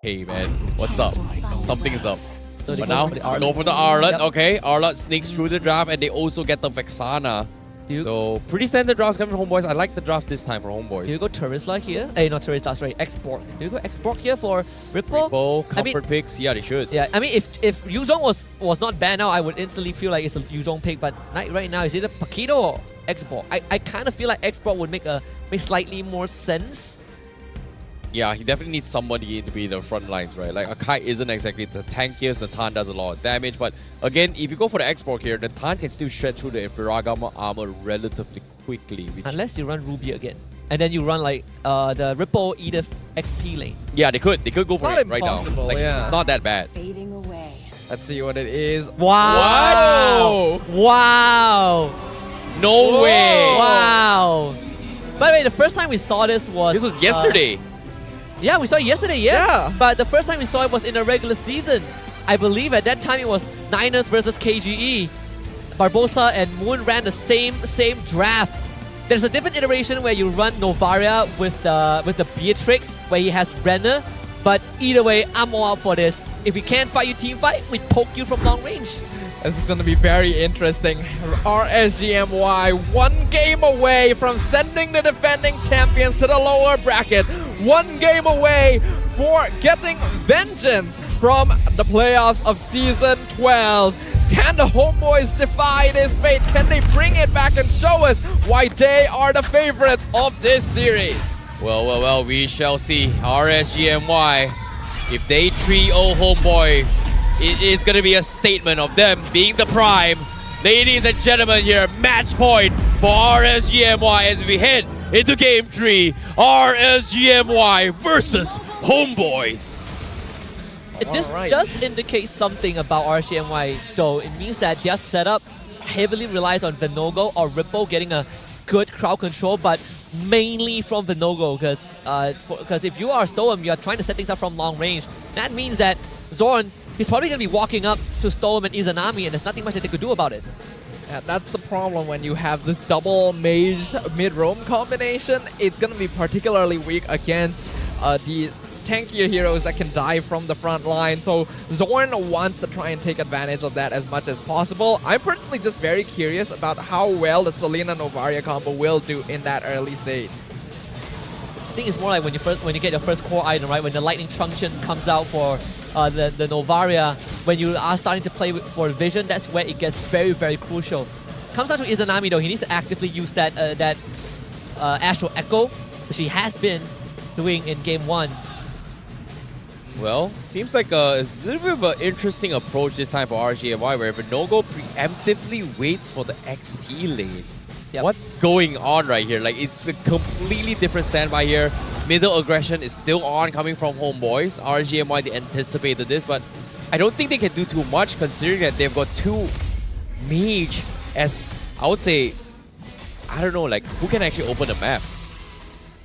Hey man, what's up? Something is up. So But now, go for the Arlet. Yep. Okay, Arlet sneaks through the draft and they also get the Vexana. You, So, pretty standard drafts coming from Homeboys. I like the draft this time for Homeboys. you go Terizla here. Not Terizla, sorry, Export. You go Export here for Ripple. Ripple, comfort picks. Yeah, they should. Yeah, I mean, if Yuzhong was not banned now, I would instantly feel like it's a Yuzhong pick. But right now, it's either Paquito or Export. I kind of feel like Export would make slightly more sense. Yeah, he definitely needs somebody to be the front lines, right? Like, Akai isn't exactly the tankiest. The Tan does a lot of damage. But again, if you go for the export here, the Tan can still shred through the Infragama armor relatively quickly. Unless you run Ruby again. And then you run like the Ripple Edith XP lane. Yeah, they could go for it right now. Like, yeah. It's not that bad. Fading away. Let's see what it is. Wow! Wow! No way! Wow! By the way, the first time we saw this was... This was yesterday. Yeah, we saw it yesterday, yeah. Yeah. But the first time we saw it was in the regular season. I believe at that time it was Niners versus KGE. Barbosa and Moon ran the same draft. There's a different iteration where you run Novaria with the Beatrix, where he has Renner. But either way, I'm all out for this. If we can't fight you team fight, we poke you from long range. This is going to be very interesting. RSGMY, one game away from sending the defending champions to the lower bracket. One game away for getting vengeance from the playoffs of Season 12. Can the Homeboys defy this fate? Can they bring it back and show us why they are the favorites of this series? Well, we shall see. RSGMY, if they 3-0 Homeboys, it is going to be a statement of them being the prime. Ladies and gentlemen, here, match point for RSGMY as we head into Game 3. RSGMY versus Homeboys. This Alright. does indicate something about RSGMY though. It means that their setup heavily relies on Venogo or Ripple getting a good crowd control, but mainly from Venogo, because if you are Stoem, you are trying to set things up from long range. That means that Zorn, he's probably going to be walking up to Stoem and Izanami, and there's nothing much that they could do about it. Yeah, that's the problem when you have this double mage mid-roam combination. It's going to be particularly weak against these tankier heroes that can dive from the front line. So Zorn wants to try and take advantage of that as much as possible. I'm personally just very curious about how well the Selena Novaria combo will do in that early stage. I think it's more like when you get your first core item, right? When the Lightning Truncheon comes out for the Novaria, when you are starting to play for Vision, that's where it gets very, very crucial. Comes down to Izanami though, he needs to actively use that Astral Echo, which he has been doing in Game 1. Well, seems like it's a little bit of an interesting approach this time for RSGMY, where Venogo preemptively waits for the XP lane. Yep. What's going on right here? Like, it's a completely different standby here. Middle aggression is still on, coming from Homeboys. RSGMY, they anticipated this, but I don't think they can do too much considering that they've got two mage as, I would say, I don't know, like, who can actually open the map?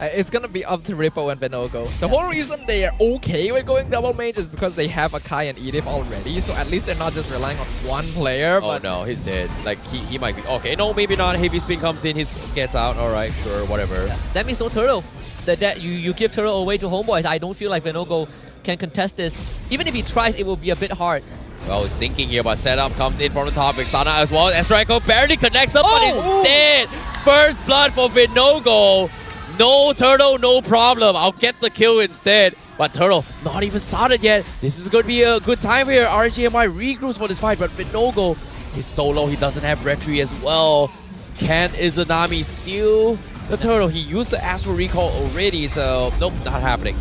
It's going to be up to Rippo and Venogo. The whole reason they are okay with going double mage is because they have Akai and Edith already, so at least they're not just relying on one player. Oh but no, he's dead. Like, he might be. Okay, no, maybe not. Heavy Spin comes in, he gets out. Alright, sure, whatever. Yeah. That means no turtle. That you give turtle away to Homeboys. I don't feel like Venogo can contest this. Even if he tries, it will be a bit hard. Well, he's thinking here, but setup comes in from the top. Vexana as well. Estreko barely connects up, but he's dead. First blood for Venogo. No turtle, no problem. I'll get the kill instead. But turtle not even started yet. This is going to be a good time here. RSGMY regroups for this fight, but Venogo is solo. He doesn't have Retry as well. Can Izanami steal the turtle? He used the Astral Recall already, so nope, not happening.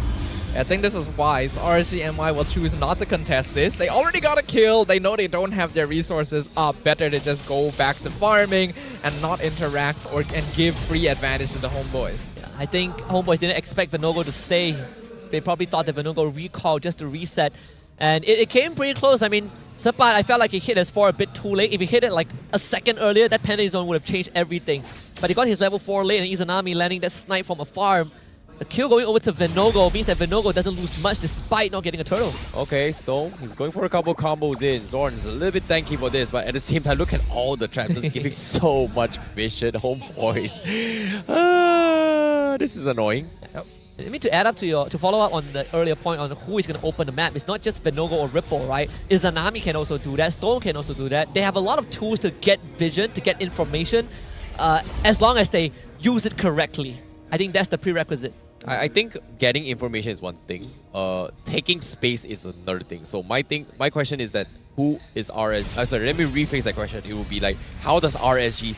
I think this is wise. RSGMY will choose not to contest this. They already got a kill. They know they don't have their resources up. Better to just go back to farming and not interact and give free advantage to the Homeboys. Yeah, I think Homeboys didn't expect Venogo to stay. They probably thought that Venogo recalled just to reset. And it came pretty close. I mean, Sapat, I felt like he hit his 4 a bit too late. If he hit it like a second earlier, that penalty zone would have changed everything. But he got his level 4 late, and Izanami landing that snipe from a farm. The kill going over to Venogo means that Venogo doesn't lose much despite not getting a turtle. Okay, Stone, he's going for a couple combos in. Zorn is a little bit tanky for this, but at the same time, look at all the traps just giving so much vision. Homeboys. This is annoying. Yep. I mean, to follow up on the earlier point on who is going to open the map, it's not just Venogo or Ripple, right? Izanami can also do that, Stone can also do that. They have a lot of tools to get vision, to get information, as long as they use it correctly. I think that's the prerequisite. I think getting information is one thing. Taking space is another thing. So my question is that who is RSG? Sorry, let me rephrase that question. It would be like, how does RSG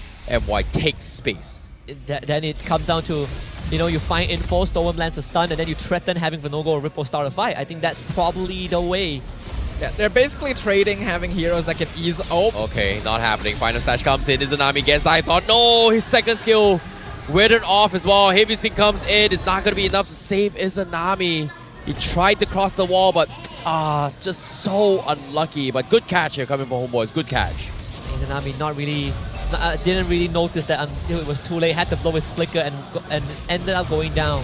MY take space? Then it comes down to, you find info, Storm lands a stun, and then you threaten having Venogo or Ripple start a fight. I think that's probably the way. Yeah, they're basically trading having heroes that can ease. Oh. Okay, not happening. Final stash comes in. Izanami gets the thought. No, his second skill withered off as well. Heavy spin comes in. It's not going to be enough to save Izanami. He tried to cross the wall, but just so unlucky. But good catch here coming from HOMEBOIS. Good catch. Izanami didn't really notice that until it was too late. Had to blow his flicker and ended up going down.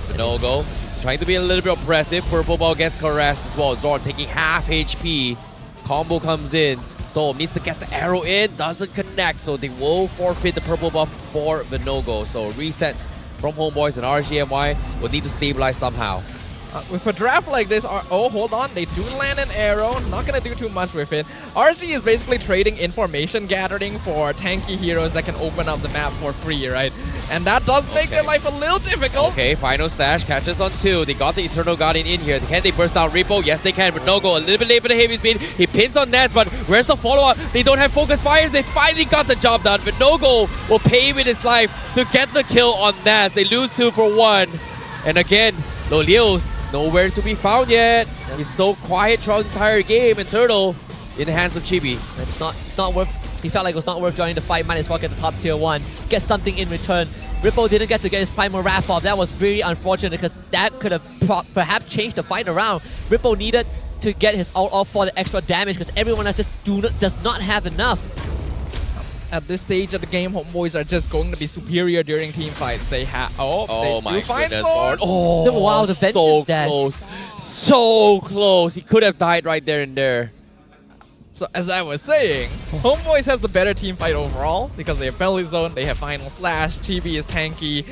Venogo, he's trying to be a little bit oppressive. Purple Ball gets caressed as well. Zorn taking half HP. Combo comes in. Storm needs to get the arrow in. Doesn't connect, so they will forfeit the purple buff for Venogo. So resets from HOMEBOIS and RSGMY will need to stabilize somehow. With a draft like this, oh, hold on, they do land an arrow, not gonna do too much with it. RC is basically trading information gathering for tanky heroes that can open up the map for free, right? And that does make their life a little difficult. Okay, final stash catches on 2. They got the Eternal Guardian in here. Can they burst down Repo? Yes, they can. Venogo a little bit late for the heavy speed. He pins on Nets, but where's the follow-up? They don't have focus fires. They finally got the job done. Venogo will pay with his life to get the kill on Nets. They lose 2 for 1. And again, Lolios nowhere to be found yet. He's so quiet throughout the entire game, and Turtle in the hands of Chibi. It's not worth. He felt like it was not worth joining the fight. Might as well get the top tier 1. Get something in return. Ripple didn't get to get his Primal Wrath off. That was very unfortunate because that could have perhaps changed the fight around. Ripple needed to get his ult off for the extra damage because everyone else just does not have enough. At this stage of the game, HOMEBOIS are just going to be superior during team fights. They have. Oh my goodness, Lord. Oh, wow, the so close. So close. He could have died right there and there. So as I was saying, HOMEBOIS has the better team fight overall because they have Belly Zone, they have Final Slash, Chibi is tanky.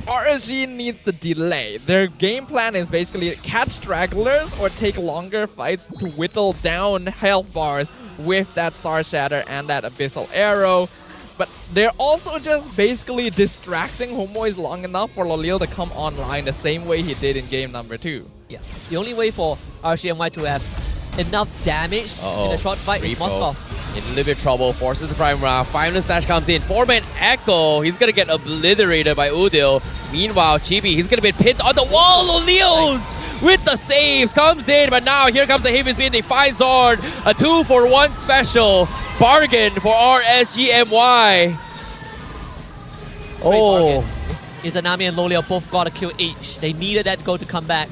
RSG needs the delay. Their game plan is basically catch stragglers or take longer fights to whittle down health bars with that Star Shatter and that Abyssal Arrow. But they're also just basically distracting HOMEBOIS long enough for Lolil to come online the same way he did in game number 2. Yeah, the only way for RSGMY to have enough damage in a short fight is Moskov. In a little bit of trouble, forces the Prime Round. Final stash comes in. 4-man Echo. He's going to get obliterated by Udil. Meanwhile, Chibi, he's going to be pinned on the wall. Lolios with the saves comes in. But now here comes the heavy spin. They find Zorn. A 2-for-1 special. Bargain for RSGMY. Oh. Izanami and Lolio both got a kill each. They needed that goal to come back.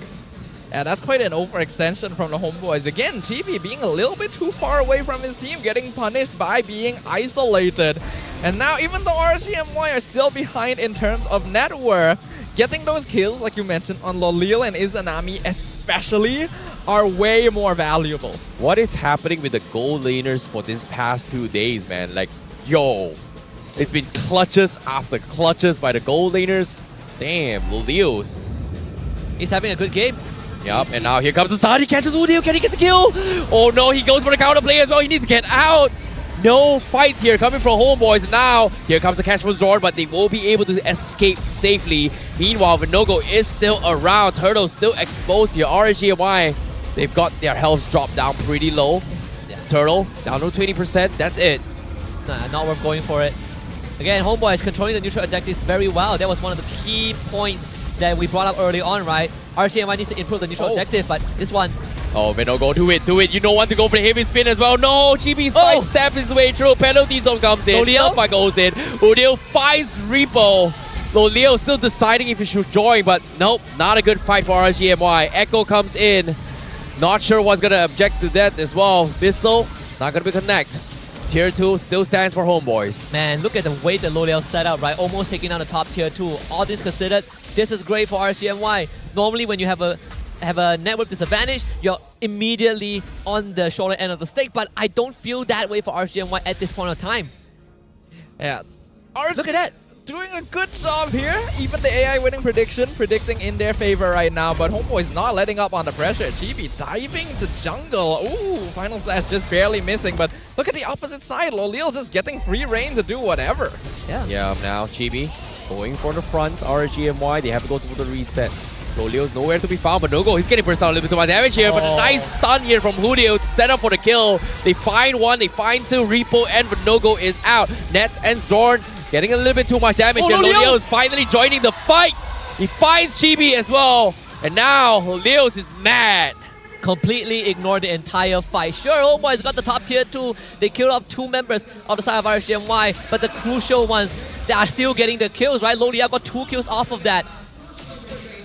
Yeah, that's quite an overextension from the HOMEBOIS. Again, Chibi being a little bit too far away from his team, getting punished by being isolated. And now, even though RSGMY are still behind in terms of net worth, getting those kills, like you mentioned, on Lolil and Izanami especially, are way more valuable. What is happening with the gold laners for these past 2 days, man? Like, yo, it's been clutches after clutches by the gold laners. Damn, Lolios. He's having a good game. Yup, and now here comes the start. He catches Udil. Can he get the kill? Oh no, he goes for the counter play as well. He needs to get out. No fights here coming from HOMEBOIS. Now, here comes the catch from Zorn, but they will be able to escape safely. Meanwhile, Venogo is still around. Turtle still exposed here. RSGMY, they've got their health dropped down pretty low. Yeah. Turtle, down to 20%. That's it. Nah, not worth going for it. Again, HOMEBOIS controlling the neutral objectives very well. That was one of the key points that we brought up early on, right? RSGMY needs to improve the neutral objective, but this one... Oh, Venogo, do it. You don't want to go for the heavy spin as well. No, Chibi sidesteps his way through. Penalty zone comes in. Alpha goes in. Udil finds Repo. Lolio still deciding if he should join, but nope, not a good fight for RSGMY. Echo comes in. Not sure what's going to object to that as well. Bissell, not going to be connect. Tier 2 still stands for HOMEBOIS. Man, look at the way that Lolio set up, right? Almost taking down the top tier 2. All this considered, this is great for RSGMY. Normally, when you have a network disadvantage, you're immediately on the shorter end of the stick, but I don't feel that way for RSGMY at this point of time. Yeah. Look at that. doing a good job here. Even the AI winning prediction predicting in their favor right now, but HOMEBOIS not letting up on the pressure. Chibi diving the jungle. Ooh, final slash just barely missing, but look at the opposite side. Lolil just getting free reign to do whatever. Yeah, now Chibi going for the fronts. RSGMY, they have to go for the reset. Lolio's nowhere to be found, but Nogo, he's getting burst down a little bit too much damage here, but a nice stun here from Hudio to set up for the kill. They find one, they find two, Repo and Nogo is out. Nets and Zorn getting a little bit too much damage here. Lolio is finally joining the fight. He finds Chibi as well, and now Lolios is mad. Completely ignored the entire fight. Sure, HOMEBOIS got the top tier 2. They killed off 2 members of the side of RSGMY, but the crucial ones, they are still getting the kills, right? Lolia got 2 kills off of that.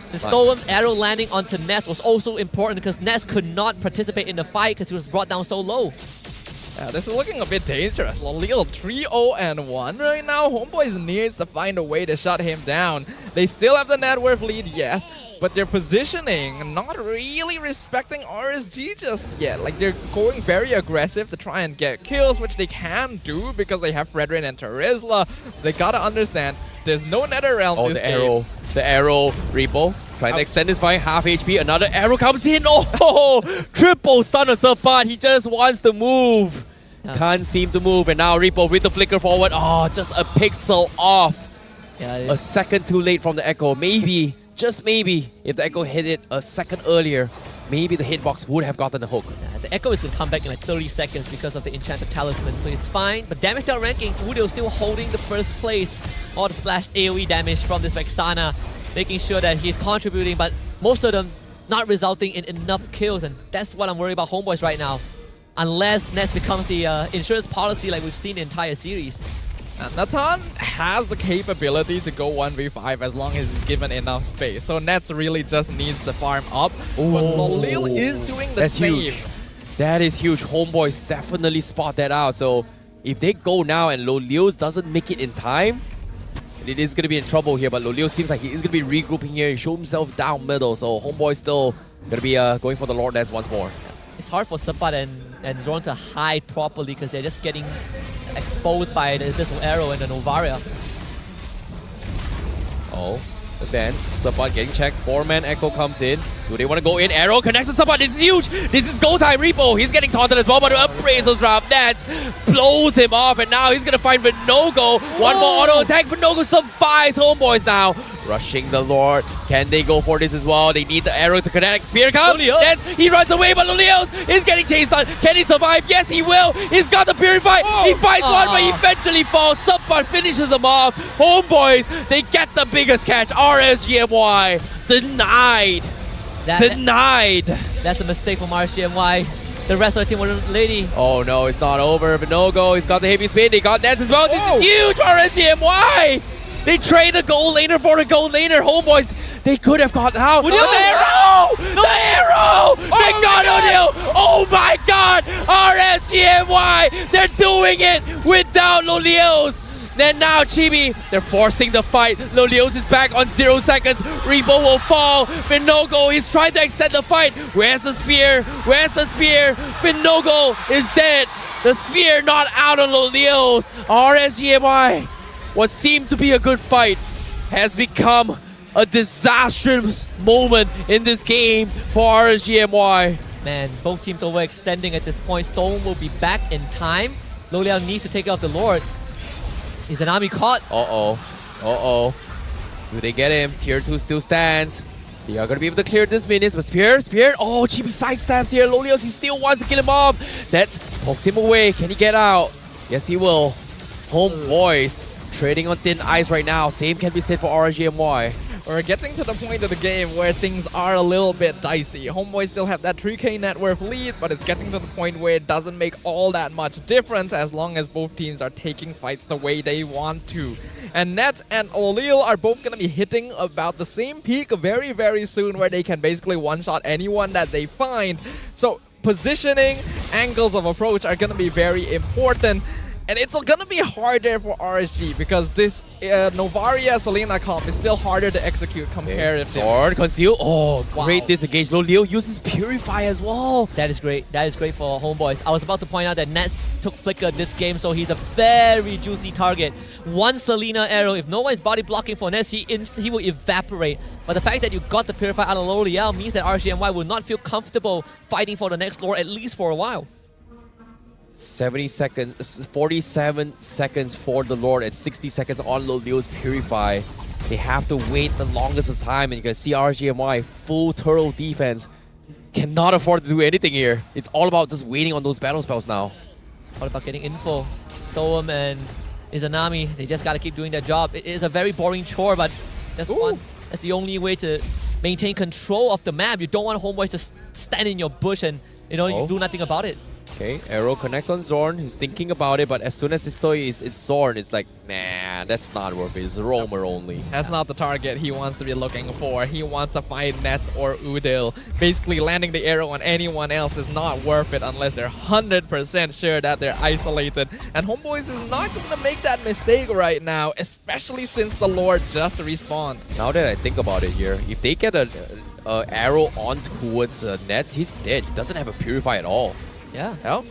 The Storm's arrow landing onto Ness was also important because Ness could not participate in the fight because he was brought down so low. Yeah, this is looking a bit dangerous. Lolil 3-0-1 right now. HOMEBOIS needs to find a way to shut him down. They still have the net worth lead, yes, but their positioning not really respecting RSG just yet. Like, they're going very aggressive to try and get kills, which they can do because they have Fredrin and Terizla. They gotta understand there's no nether realm. Oh, this the game. arrow. The arrow, Repo. Trying to extend his fight, half HP. Another arrow comes in. Oh, triple stun of Serpat. He just wants to move. Can't seem to move. And now Repo with the flicker forward. Oh, just a pixel off. Yeah, A second too late from the Echo. Maybe, just maybe, if the Echo hit it a second earlier, maybe the hitbox would have gotten the hook. The Echo is going to come back in like 30 seconds because of the Enchanted Talisman, so he's fine. But damage out ranking, Udio still holding the first place. All the splash AoE damage from this Vexana, making sure that he's contributing, but most of them not resulting in enough kills, and that's what I'm worried about HOMEBOIS right now. Unless Ness becomes the insurance policy like we've seen the entire series. And Nathan has the capability to go 1v5 as long as he's given enough space. So Nets really just needs to farm up. But Lolil is doing the same. Huge. That is huge. HOMEBOIS definitely spot that out. So if they go now and Lolios doesn't make it in time, it is going to be in trouble here. But Lolio seems like he is going to be regrouping here. He showed himself down middle. So HOMEBOIS still going to be going for the Lord Dance once more. It's hard for Serpat and Zorn to hide properly because they're just getting exposed by the Abyssal Arrow and the Novaria. Oh, the dance. Serpat getting checked. 4-man Echo comes in. Do they want to go in? Arrow connects to Serpat. This is huge. This is go time. Repo, he's getting taunted as well, but Appraisal's round. Nats blows him off, and now he's going to find Vinogo. One more auto attack. Vinogo survives. HOMEBOIS now rushing the Lord. Can they go for this as well? They need the arrow to connect. Spear comes. Nats, he runs away, but Lolios is getting chased on. Can he survive? Yes, he will. He's got the Purify. He fights one, but he eventually falls. Serpat finishes him off. HOMEBOIS, they get the biggest catch. RSGMY denied. Denied. That's a mistake from RSGMY. The rest of the team were lady. Oh no, it's not over. Vinogo, he's got the heavy spin. They got Nets as well. This is huge for RSGMY. They trade the gold laner for the gold laner. HOMEBOIS, they could have gotten out. The arrow! The arrow! They got O'Neal! Oh my god! RSGMY! They're doing it without Lolios! Then now Chibi, they're forcing the fight. Lolios is back on 0 seconds. Repo will fall. Vinogo, he's trying to extend the fight. Where's the spear? Where's the spear? Vinogo is dead. The spear not out on Lolios. RSGMY, what seemed to be a good fight, has become a disastrous moment in this game for RSGMY. Man, both teams overextending at this point. Stone will be back in time. Loliao needs to take out the Lord. Is an army caught? Uh-oh. Do they get him? Tier 2 still stands. They are going to be able to clear this minutes, but Spear. Oh, Chibi sidesteps here. Lolios, he still wants to kill him off. That pokes him away. Can he get out? Yes, he will. HOMEBOIS trading on thin ice right now. Same can be said for RSGMY. We're getting to the point of the game where things are a little bit dicey. HOMEBOIS still have that 3k net worth lead, but it's getting to the point where it doesn't make all that much difference as long as both teams are taking fights the way they want to. And Nets and Lolil are both going to be hitting about the same peak very, very soon where they can basically one-shot anyone that they find. So positioning, angles of approach are going to be very important. And it's going to be harder for RSG because this Novaria Selena comp is still harder to execute comparatively. Sword, conceal. Oh, great disengage. Lolil uses Purify as well. That is great. That is great for HOMEBOIS. I was about to point out that Nets took Flicker this game, so he's a very juicy target. One Selena arrow, if no one is body blocking for Ness, he will evaporate. But the fact that you got the Purify out of Low Liao means that RSGMY will not feel comfortable fighting for the next lore, at least for a while. 70 seconds, 47 seconds for the Lord and 60 seconds on Low Liao's Purify. They have to wait the longest of time, and you can see RSGMY full turtle defense. Cannot afford to do anything here. It's all about just waiting on those battle spells now. All about getting info. Storm and Izanami, they just gotta keep doing their job. It is a very boring chore, but that's the only way to maintain control of the map. You don't want Homeboys to stand in your bush and you do nothing about it. Okay, arrow connects on Zorn. He's thinking about it, but as soon as he saw it's Zorn, it's like, nah, that's not worth it. It's a roamer only. That's not the target he wants to be looking for. He wants to fight Nets or Udil. Basically, landing the arrow on anyone else is not worth it unless they're 100% sure that they're isolated. And Homeboys is not going to make that mistake right now, especially since the Lord just respawned. Now that I think about it here, if they get an arrow on towards Nets, he's dead. He doesn't have a Purify at all. Yeah. Hell.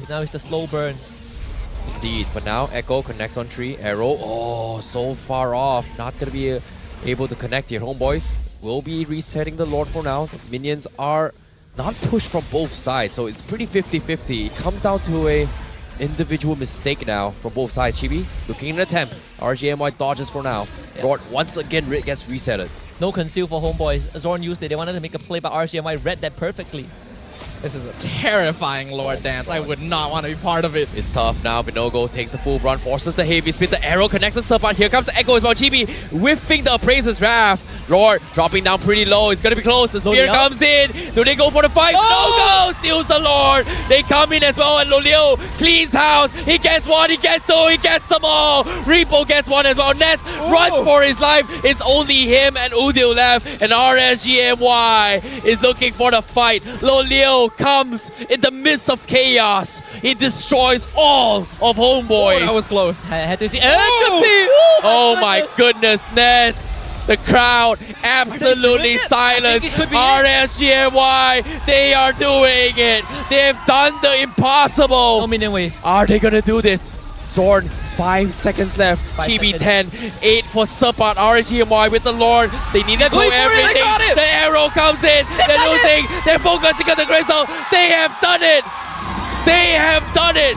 Now it's the slow burn. Indeed, but now Echo connects on tree. Arrow, oh, so far off. Not going to be able to connect here. Homeboys will be resetting the Lord for now. The minions are not pushed from both sides, so it's pretty 50-50. It comes down to a individual mistake now from both sides. Chibi looking at an attempt. RSGMY dodges for now. Yeah. Lord once again gets resetted. No conceal for Homeboys. Zorn used it. They wanted to make a play, but RSGMY read that perfectly. This is a terrifying Lord dance. I would not want to be part of it. It's tough now. Vinogo takes the full run, forces the heavy spin. The arrow connects on Serpent. Here comes the Echo as well. Chibi whiffing the Appraiser's Wrath. Lord dropping down pretty low. It's going to be close. The spear comes in. Do they go for the fight? No go! Steals the Lord. They come in as well, and Low Liao cleans house. He gets one. He gets two. He gets them all. Repo gets one as well. Nets runs for his life. It's only him and Udil left, and RSGMY is looking for the fight. Low Liao comes in the midst of chaos. He destroys all of Homeboys. Oh, that was close. I had to see. Oh my goodness, Nets. The crowd absolutely silent. RSGMY, they are doing it. They've done the impossible. No minion wave. Are they gonna do this? Zorn, 5 seconds left. Chibi 10, 8 for Serpent. RSGMY with the Lord. They need to do everything. The arrow comes in. They're losing. They're focusing on the crystal. They have done it. They have done it.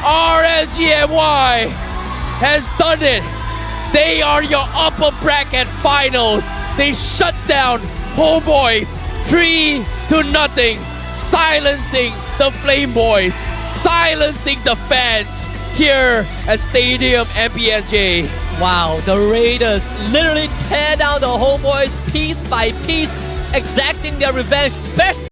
RSGMY has done it. They are your upper bracket finals. They shut down Homeboys 3-0, silencing the Flame Boys, silencing the fans here at Stadium MPSJ. Wow, the Raiders literally tear down the Homeboys piece by piece, exacting their revenge. Best